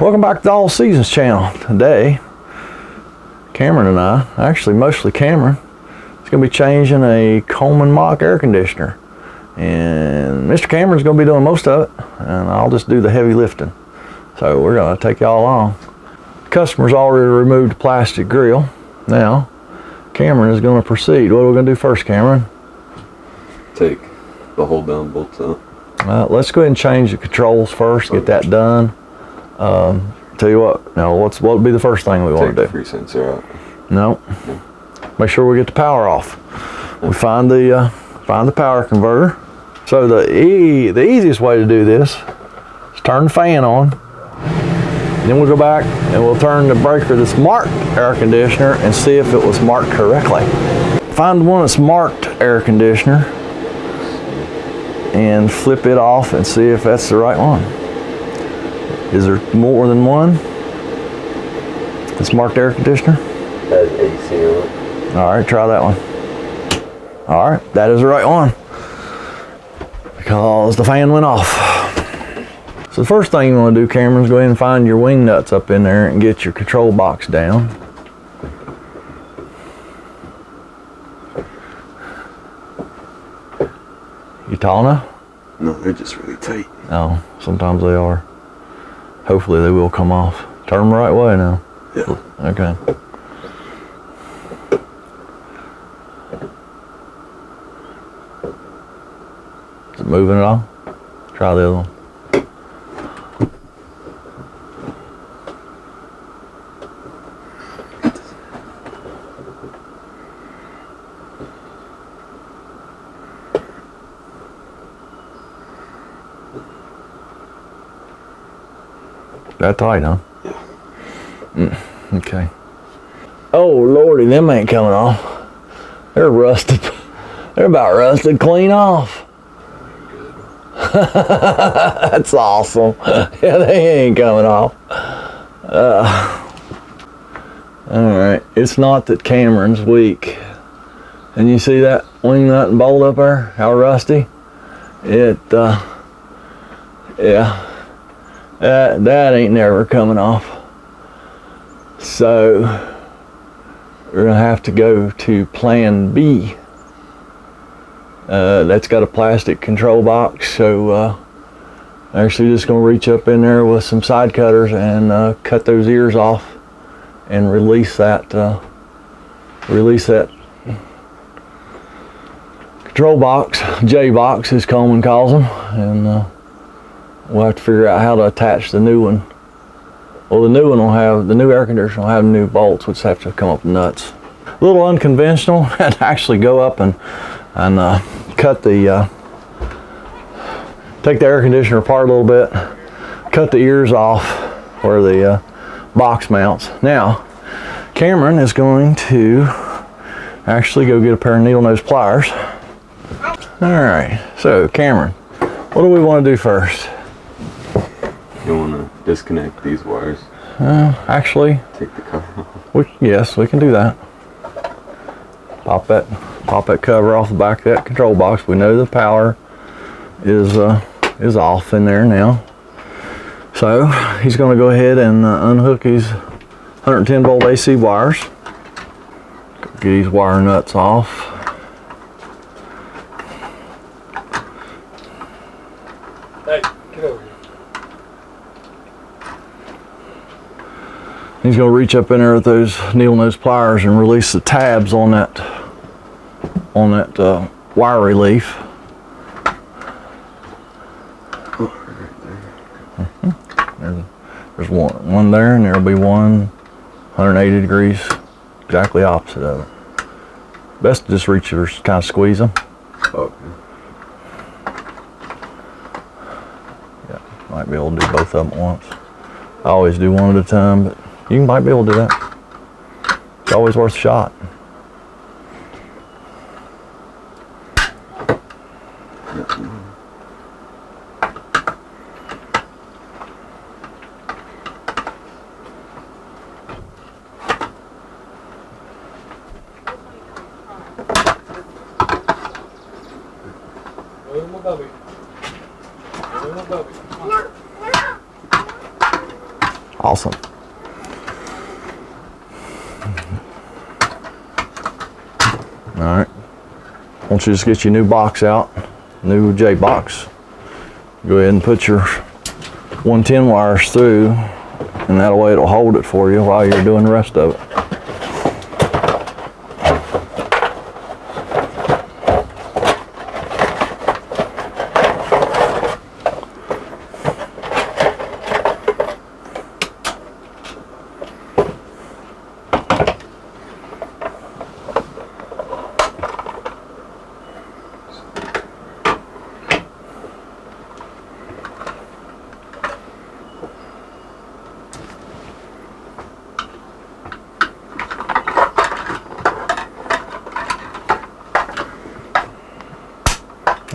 Welcome back to the All Seasons channel. Today, Cameron and I, actually mostly Cameron, is going to be changing a Coleman Mach air conditioner. And Mr. Cameron's going to be doing most of it, and I'll just do the heavy lifting. So we're going to take y'all along. The customer's already removed the plastic grill. Now, Cameron is going to proceed. What are we going to do first, Cameron? Take the hold down bolts out. Let's go ahead and change the controls first, get that done. Tell you what, now what would be the first thing we want to do? Take the free sensor out. No. Make sure we get the power off. We find the power converter. So the easiest way to do this is turn the fan on. Then we'll go back and we'll turn the breaker that's marked air conditioner and see if it was marked correctly. Find the one that's marked air conditioner and flip it off and see if that's the right one. Is there more than one that's marked air conditioner? Has AC on it. All right, try that one. All right, that is the right one because the fan went off. So the first thing you want to do, Cameron, is go ahead and find your wing nuts up in there and get your control box down. You tall enough? No, they're just really tight. Oh, sometimes they are. Hopefully they will come off. Turn them the right way now. Yeah. Okay. Is it moving at all? Try the other one. That tight, huh? Yeah. Okay. Oh lordy, them ain't coming off. They're rusted. They're about rusted clean off. That's awesome. Yeah, they ain't coming off. Alright, it's not that Cameron's weak. And you see that wing nut and bolt up there? How rusty? Yeah. That ain't never coming off. So we're gonna have to go to plan B. That's got a plastic control box, so actually just gonna reach up in there with some side cutters and cut those ears off and release that control box, J box as Coleman calls them, and we'll have to figure out how to attach the new one. Well, the new air conditioner will have new bolts, which have to come up with nuts. A little unconventional, and actually go up and cut take the air conditioner apart a little bit, cut the ears off where the box mounts. Now, Cameron is going to actually go get a pair of needle nose pliers. All right, so Cameron, what do we want to do first? You want to disconnect these wires? Actually, Take the cover off. Yes, we can do that. Pop that cover off the back of that control box. We know the power is off in there now. So he's going to go ahead and unhook his 110 volt AC wires. Get these wire nuts off. Hey, get over here. He's going to reach up in there with those needle nose pliers and release the tabs on that wire relief. There's one there, and there'll be one 180 degrees, exactly opposite of it. Best to just reach or kind of squeeze them. Okay. Yeah, might be able to do both of them at once. I always do one at a time, but you might be able to do that. It's always worth a shot. Move my bubby. Move my bubby. Awesome. All right. Once you just get your new box out, new J box, go ahead and put your 110 wires through, and that way it'll hold it for you while you're doing the rest of it.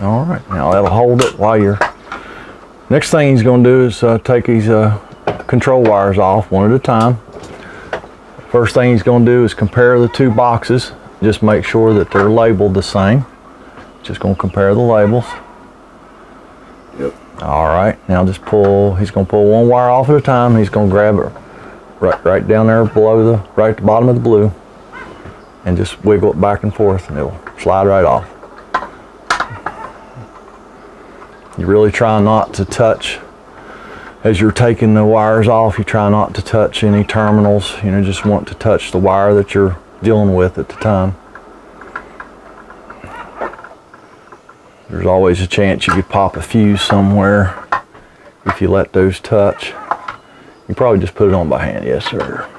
All right, now that'll hold it while you're... Next thing he's going to do is take these control wires off one at a time. First thing he's going to do is compare the two boxes. Just make sure that they're labeled the same. Just going to compare the labels. Yep. All right, now just pull, he's going to pull one wire off at a time. He's going to grab it right down there below the, right at the bottom of the blue, and just wiggle it back and forth, and it'll slide right off. You really try not to touch, as you're taking the wires off, you try not to touch any terminals. You know, just want to touch the wire that you're dealing with at the time. There's always a chance you could pop a fuse somewhere if you let those touch. You probably just put it on by hand. Yes, sir.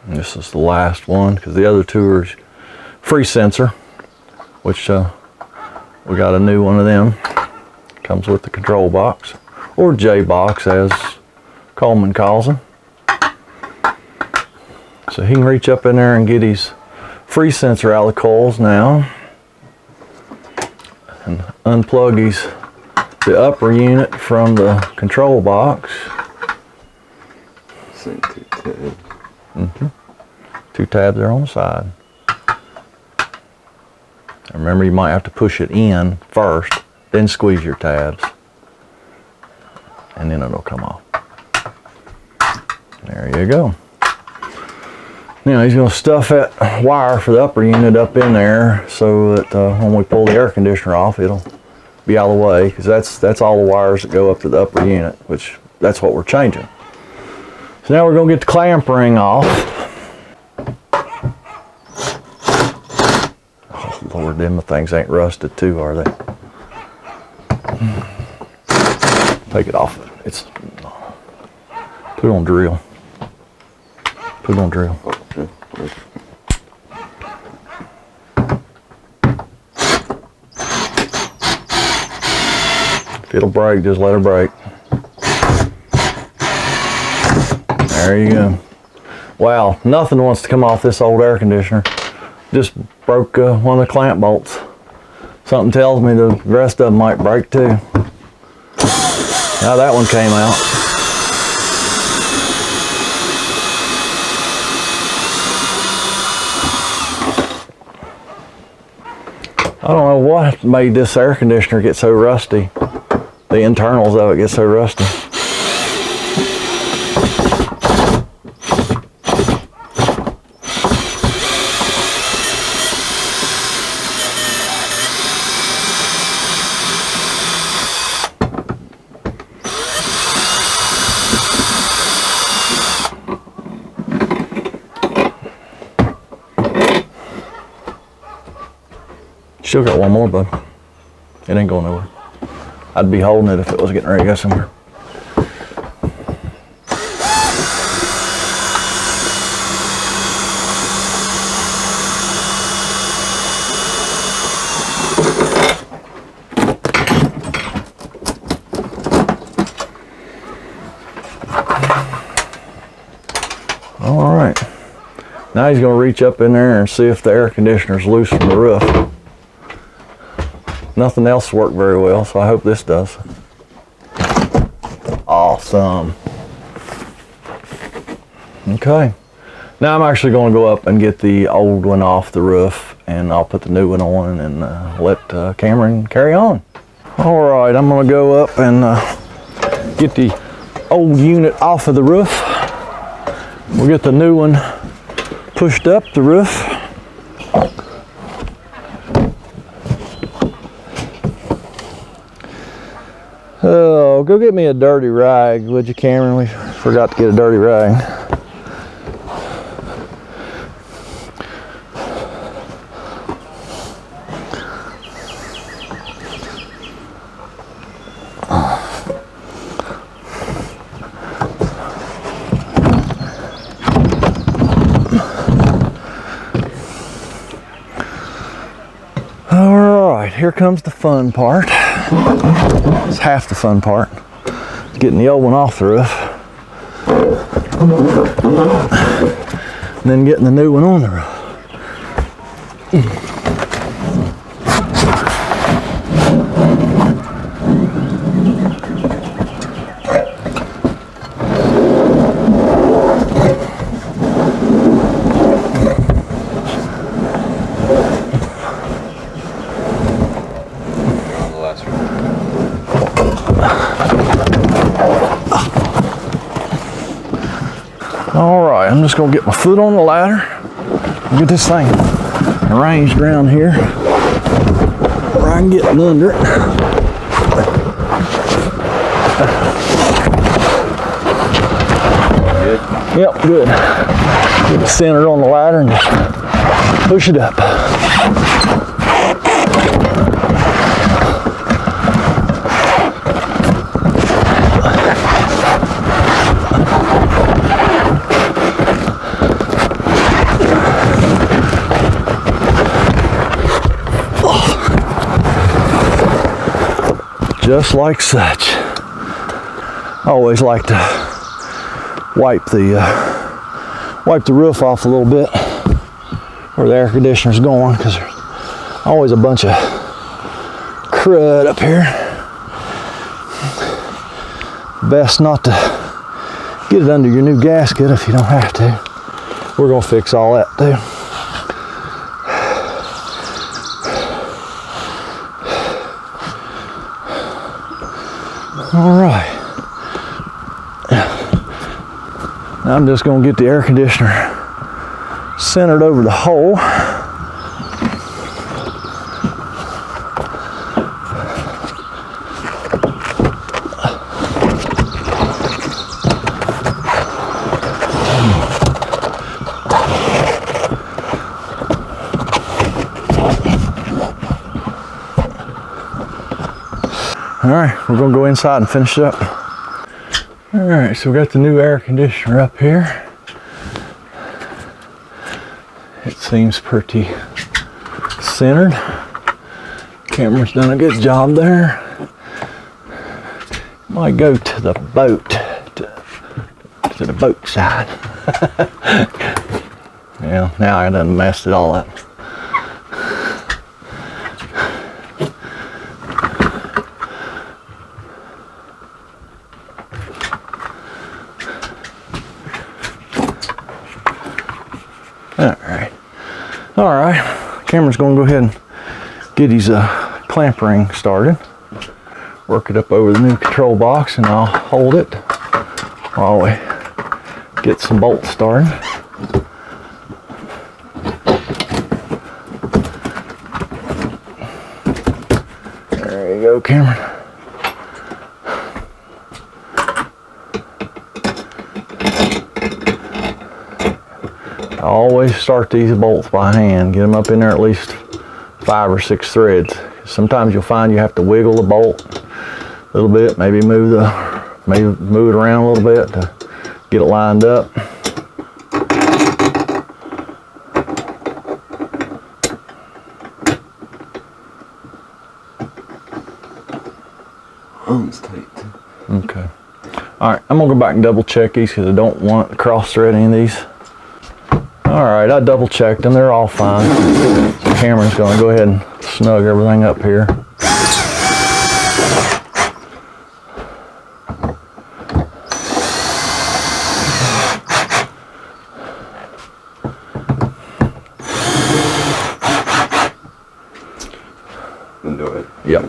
And this is the last one, because the other two are free sensor, which we got a new one of them. Comes with the control box, or J box as Coleman calls them. So he can reach up in there and get his free sensor out of the coils now, and unplug the upper unit from the control box. Same 2 tabs. Mm-hmm. 2 tabs there on the side. And remember, you might have to push it in first, then squeeze your tabs, and then it'll come off. There you go. Now he's going to stuff that wire for the upper unit up in there so that when we pull the air conditioner off, it'll be out of the way, because that's all the wires that go up to the upper unit, which that's what we're changing. So now we're going to get the clamp ring off. Oh Lord, them things ain't rusted too, are they? Take it off. Put it on drill. Put it on drill. Okay. If it'll break, just let it break. There you go. Wow, nothing wants to come off this old air conditioner. Just broke one of the clamp bolts. Something tells me the rest of them might break too. Now that one came out. I don't know what made this air conditioner get so rusty. The internals of it get so rusty. Still got one more, bud. It ain't going nowhere. I'd be holding it if it was getting ready to go somewhere. All right. Now he's going to reach up in there and see if the air conditioner's loose from the roof. Nothing else worked very well, so I hope this does. Awesome. Okay. Now I'm actually going to go up and get the old one off the roof, and I'll put the new one on and let Cameron carry on. All right, I'm going to go up and get the old unit off of the roof. We'll get the new one pushed up the roof. Oh, go get me a dirty rag, would you, Cameron? We forgot to get a dirty rag. Here comes the fun part. It's half the fun part. Getting the old one off the roof. And then getting the new one on the roof. Alright, I'm just going to get my foot on the ladder and get this thing arranged around here where I can get under it. Good? Yep, good. Get it centered on the ladder and just push it up. Just like such. I always like to wipe the roof off a little bit where the air conditioner's going, because there's always a bunch of crud up here. Best not to get it under your new gasket if you don't have to. We're gonna fix all that too. All right. Now I'm just going to get the air conditioner centered over the hole. All right, we're gonna go inside and finish it up. All right, so we got the new air conditioner up here. It seems pretty centered. Camera's done a good job there. Might go to the boat, to the boat side. Yeah, now I done messed it all up. All right, Cameron's going to go ahead and get his clamp ring started. Work it up over the new control box, and I'll hold it while we get some bolts started. There you go, Cameron. I always start these bolts by hand, get them up in there at least 5 or 6 threads. Sometimes you'll find you have to wiggle the bolt a little bit, maybe move it around a little bit to get it lined up. Arm's tight. Okay. All right, I'm gonna go back and double check these because I don't want to cross thread any of these. All right, I double checked them. They're all fine. So Cameron's going to go ahead and snug everything up here.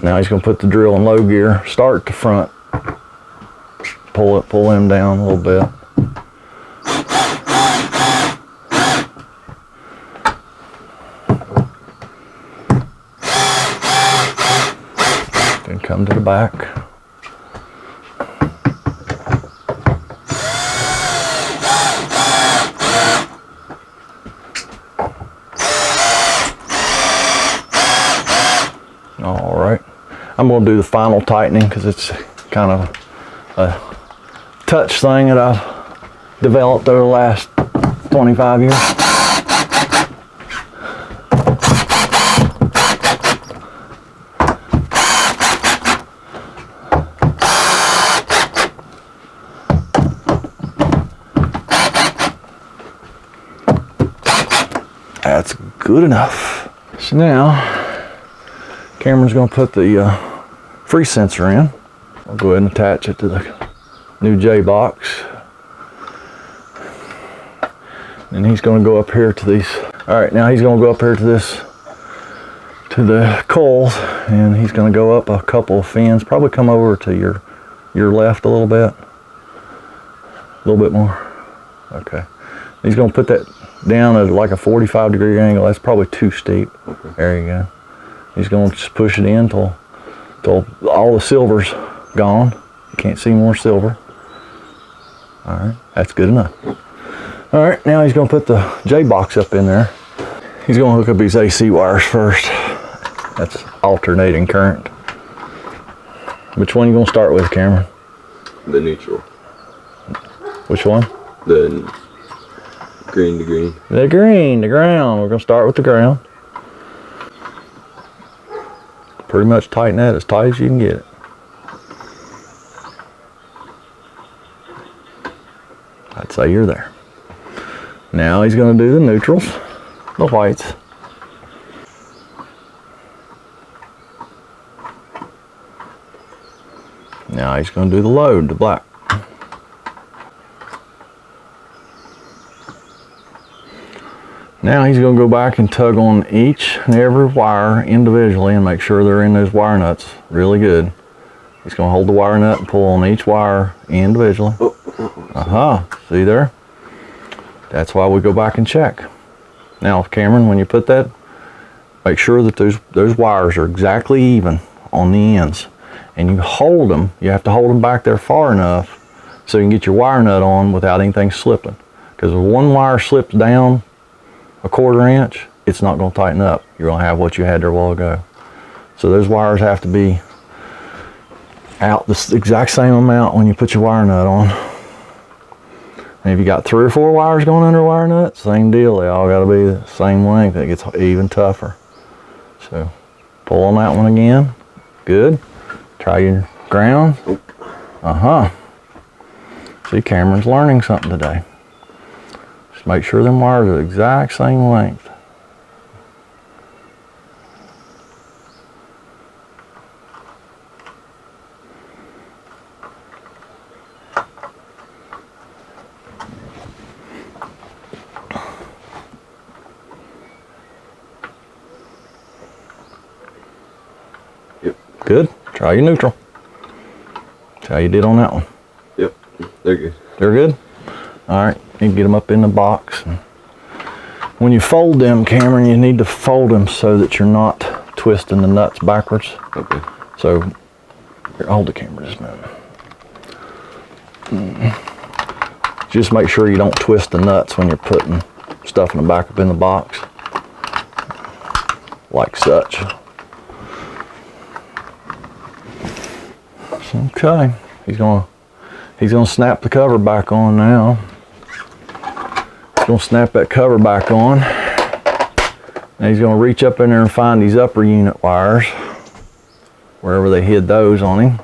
Now he's going to put the drill in low gear, start to front, pull him down a little bit. Then come to the back. All right, I'm going to do the final tightening because it's kind of a touch thing that I've developed over the last 25 years. That's good enough. So now, Cameron's going to put the freeze sensor in. I'll go ahead and attach it to the new J box. And he's going to go up here to these. All right, now he's going to go up here to this, to the coils, and he's going to go up a couple of fins. Probably come over to your left a little bit. A little bit more. Okay. He's going to put that down at like a 45-degree angle. That's probably too steep. Okay. There you go. He's going to just push it in till all the silver's gone. You can't see more silver. All right, that's good enough. All right, now he's going to put the J box up in there. He's going to hook up his AC wires first. That's alternating current. Which one are you going to start with, Cameron? The neutral. Which one? The green to green. The green, the ground. We're going to start with the ground. Pretty much tighten that as tight as you can get it. I'd say you're there. Now he's going to do the neutrals, the whites. Now he's going to do the load, the black. Now he's going to go back and tug on each and every wire individually and make sure they're in those wire nuts really good. He's going to hold the wire nut and pull on each wire individually. See there? That's why we go back and check. Now, Cameron, when you put that, make sure that those wires are exactly even on the ends. And you hold them, you have to hold them back there far enough so you can get your wire nut on without anything slipping. Because if one wire slips down a 1/4 inch, it's not going to tighten up. You're going to have what you had there a while ago. So those wires have to be out the exact same amount when you put your wire nut on. And if you got 3 or 4 wires going under a wire nut, same deal. They all got to be the same length. It gets even tougher. So pull on that one again. Good. Try your ground. See, Cameron's learning something today. Just make sure them wires are the exact same length. Good. Try your neutral. That's how you did on that one. Yep, they're good. They're good? All right, you can get them up in the box. When you fold them, Cameron, you need to fold them so that you're not twisting the nuts backwards. Okay. So, here, hold the camera just a minute. Just make sure you don't twist the nuts when you're putting stuff in the back up in the box. Like such. Okay, he's gonna snap the cover back on now. He's gonna snap that cover back on. Now he's gonna reach up in there and find these upper unit wires, wherever they hid those on him.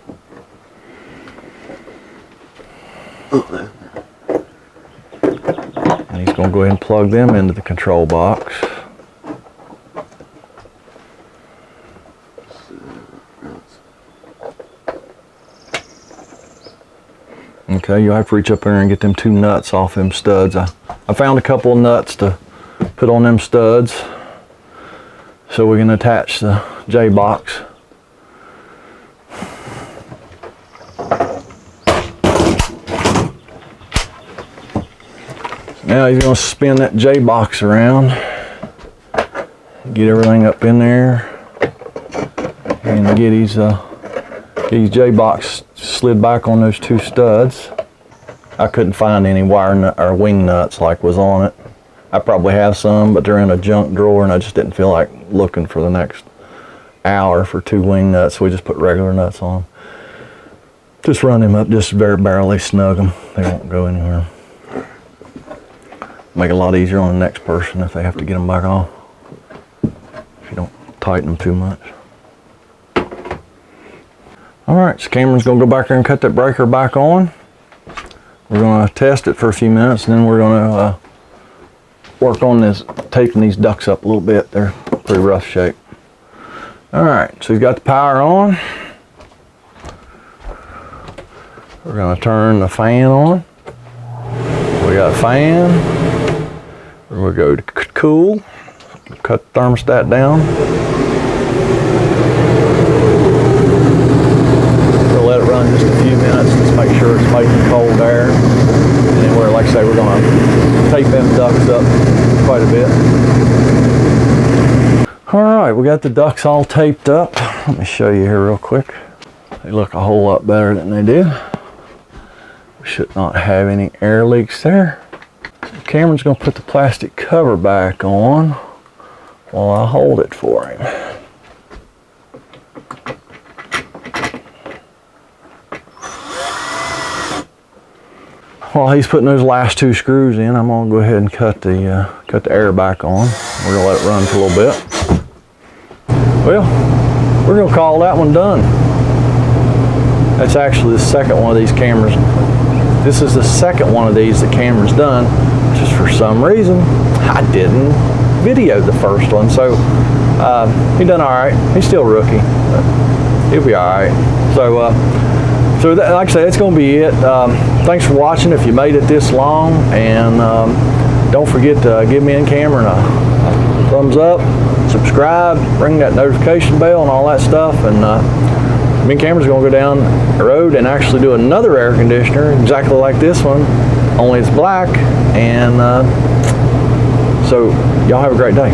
And he's gonna go ahead and plug them into the control box. Okay, you'll have to reach up there and get them 2 nuts off them studs. I found a couple of nuts to put on them studs so we can attach the J box. Now he's going to spin that J-box around, get everything up in there, and get his J-box slid back on those two studs. I couldn't find any wire nut or wing nuts like was on it. I probably have some, but they're in a junk drawer, and I just didn't feel like looking for the next hour for two wing nuts, so we just put regular nuts on. Just run them up, just very barely snug them. They won't go anywhere. Make it a lot easier on the next person if they have to get them back off, if you don't tighten them too much. Alright, so Cameron's going to go back there and cut that breaker back on. We're going to test it for a few minutes, and then we're going to work on this, taping these ducts up a little bit. They're pretty rough shape. Alright, so we've got the power on. We're going to turn the fan on. We got a fan. We're going to go to cool. Cut the thermostat down. We'll let it run just a few minutes. Just make sure it's making cold air. And then we're, like I say, we're going to tape them ducts up quite a bit. Alright, we got the ducts all taped up. Let me show you here real quick. They look a whole lot better than they do. We should not have any air leaks there. Cameron's going to put the plastic cover back on while I hold it for him. While he's putting those last two screws in, I'm going to go ahead and cut the air back on. We're going to let it run for a little bit. Well, we're going to call that one done. That's actually the second one of these cameras. This is the second one of these that Cameron's done. Just for some reason, I didn't video the first one. So he done all right. He's still a rookie, but he'll be all right. So that, like I said, it's going to be it. Thanks for watching if you made it this long, and don't forget to give me and Cameron a thumbs up, subscribe, ring that notification bell and all that stuff, and me and Cameron's going to go down the road and actually do another air conditioner exactly like this one, only it's black, and so y'all have a great day.